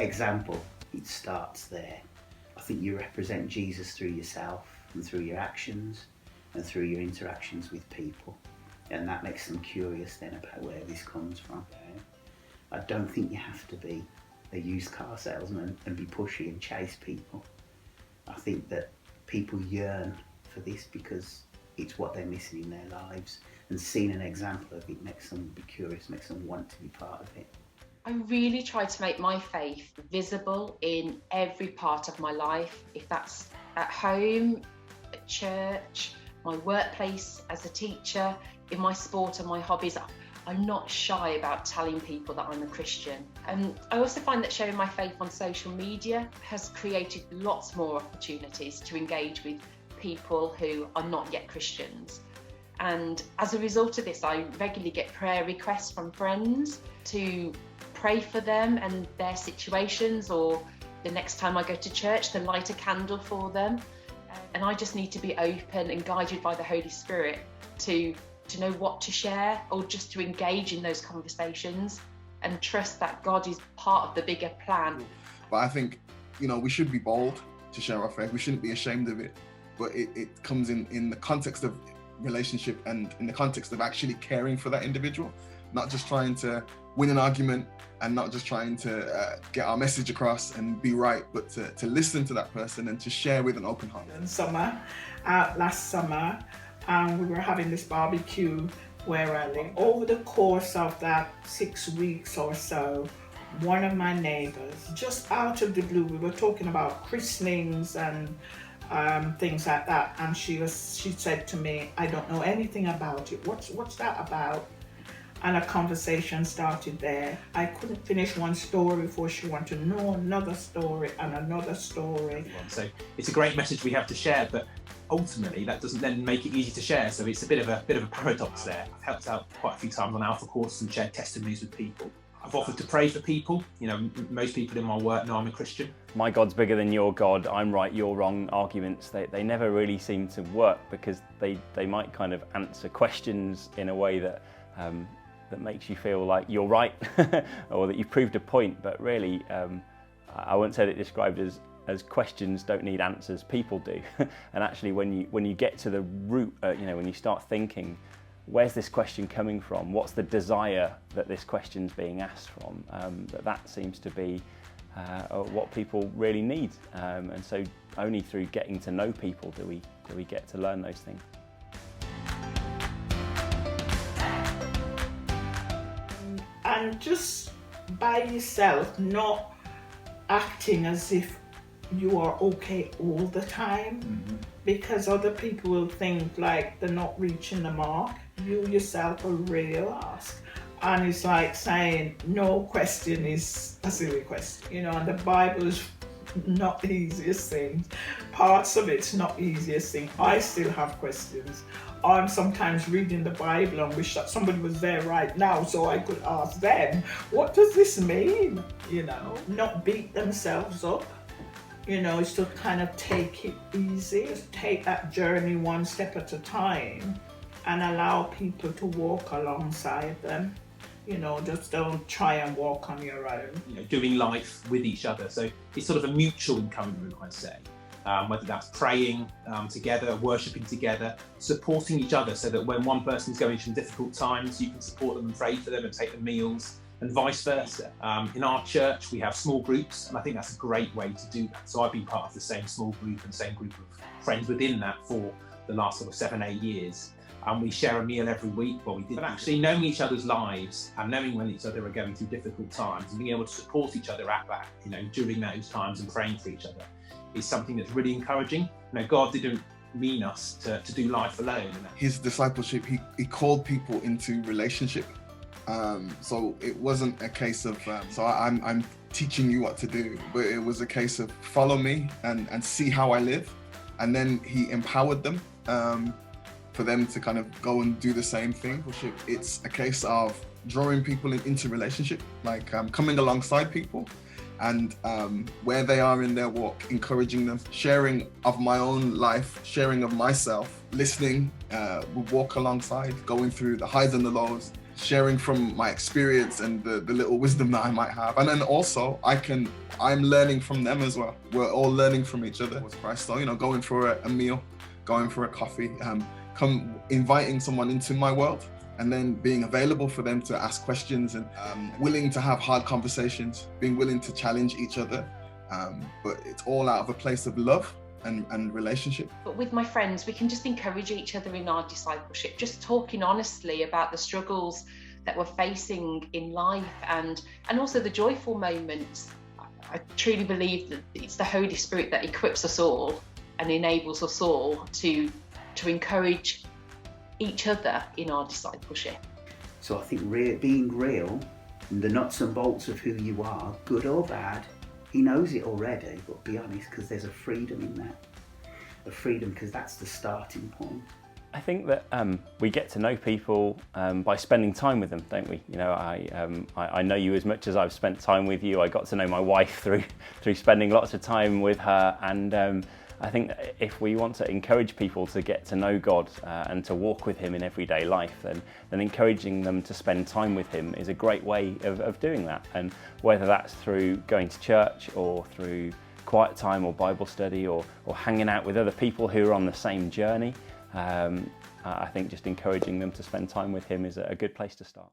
example, it starts there. I think you represent Jesus through yourself and through your actions and through your interactions with people. And that makes them curious then about where this comes from. I don't think you have to be a used car salesman and be pushy and chase people. I think that people yearn for this because it's what they're missing in their lives, and seeing an example of it makes them be curious, makes them want to be part of it. I really try to make my faith visible in every part of my life, if that's at home, at church, my workplace as a teacher, in my sport and my hobbies. I'm not shy about telling people that I'm a Christian. And I also find that sharing my faith on social media has created lots more opportunities to engage with people who are not yet Christians. And as a result of this, I regularly get prayer requests from friends to pray for them and their situations, or the next time I go to church, to light a candle for them. And I just need to be open and guided by the Holy Spirit to know what to share, or just to engage in those conversations and trust that God is part of the bigger plan. But I think, we should be bold to share our faith. We shouldn't be ashamed of it. But it comes in the context of relationship and in the context of actually caring for that individual, not just trying to win an argument and not just trying to get our message across and be right, but to listen to that person and to share with an open heart. Last summer, we were having this barbecue where I live. Over the course of that 6 weeks or so, one of my neighbors, just out of the blue, we were talking about christenings and things like that, and she said to me, "I don't know anything about it. What's that about?" And a conversation started there. I couldn't finish one story before she wanted to know another story and another story. So it's a great message we have to share, but ultimately that doesn't then make it easy to share. So it's a bit of a paradox there. I've helped out quite a few times on Alpha courses and shared testimonies with people. I've offered to pray for people. Most people in my work know I'm a Christian. My God's bigger than your God, I'm right, you're wrong arguments, they never really seem to work, because they might kind of answer questions in a way that makes you feel like you're right or that you've proved a point, but really I wouldn't say that described as questions don't need answers, people do. And actually when you get to the root, when you start thinking, where's this question coming from? What's the desire that this question's being asked from? That seems to be what people really need. And so only through getting to know people do we get to learn those things. And just by yourself, not acting as if you are okay all the time, because other people will think like they're not reaching the mark. You yourself are real. And it's like saying no question is a silly question, and the Bible is not the easiest thing. Parts of it's not the easiest thing. I still have questions. I'm sometimes reading the Bible and wish that somebody was there right now so I could ask them, what does this mean? Not beat themselves up. Is to kind of take it easy, just take that journey one step at a time and allow people to walk alongside them. Just don't try and walk on your own. Doing life with each other. So it's sort of a mutual encouragement, I'd say. Whether that's praying together, worshipping together, supporting each other, so that when one person's going through difficult times, you can support them and pray for them and take them meals, and vice versa. In our church, we have small groups, and I think that's a great way to do that. So I've been part of the same small group and same group of friends within that for the last sort of 7-8 years. And we share a meal every week. Well, we did. But actually knowing each other's lives and knowing when each other are going through difficult times and being able to support each other at that, during those times and praying for each other is something that's really encouraging. God didn't mean us to do life alone. His discipleship, he called people into relationship. So it wasn't a case of, I'm teaching you what to do, but it was a case of follow me and see how I live. And then he empowered them for them to kind of go and do the same thing. It's a case of drawing people into relationship, like coming alongside people and where they are in their walk, encouraging them, sharing of my own life, sharing of myself, listening, we walk alongside, going through the highs and the lows, sharing from my experience and the little wisdom that I might have. And then also I'm learning from them as well. We're all learning from each other with Christ. So, you know, going for a meal, going for a coffee, inviting someone into my world, and then being available for them to ask questions and willing to have hard conversations, being willing to challenge each other. But it's all out of a place of love and relationship. But with my friends, we can just encourage each other in our discipleship, just talking honestly about the struggles that we're facing in life and also the joyful moments. I truly believe that it's the Holy Spirit that equips us all and enables us all to encourage each other in our discipleship. So I think being real, and the nuts and bolts of who you are, good or bad, he knows it already, but be honest, because there's a freedom in that. A freedom, because that's the starting point. I think that we get to know people by spending time with them, don't we? You know, I know you as much as I've spent time with you. I got to know my wife through spending lots of time with her, and I think that if we want to encourage people to get to know God and to walk with Him in everyday life, then encouraging them to spend time with Him is a great way of doing that. And whether that's through going to church or through quiet time or Bible study or hanging out with other people who are on the same journey, I think just encouraging them to spend time with Him is a good place to start.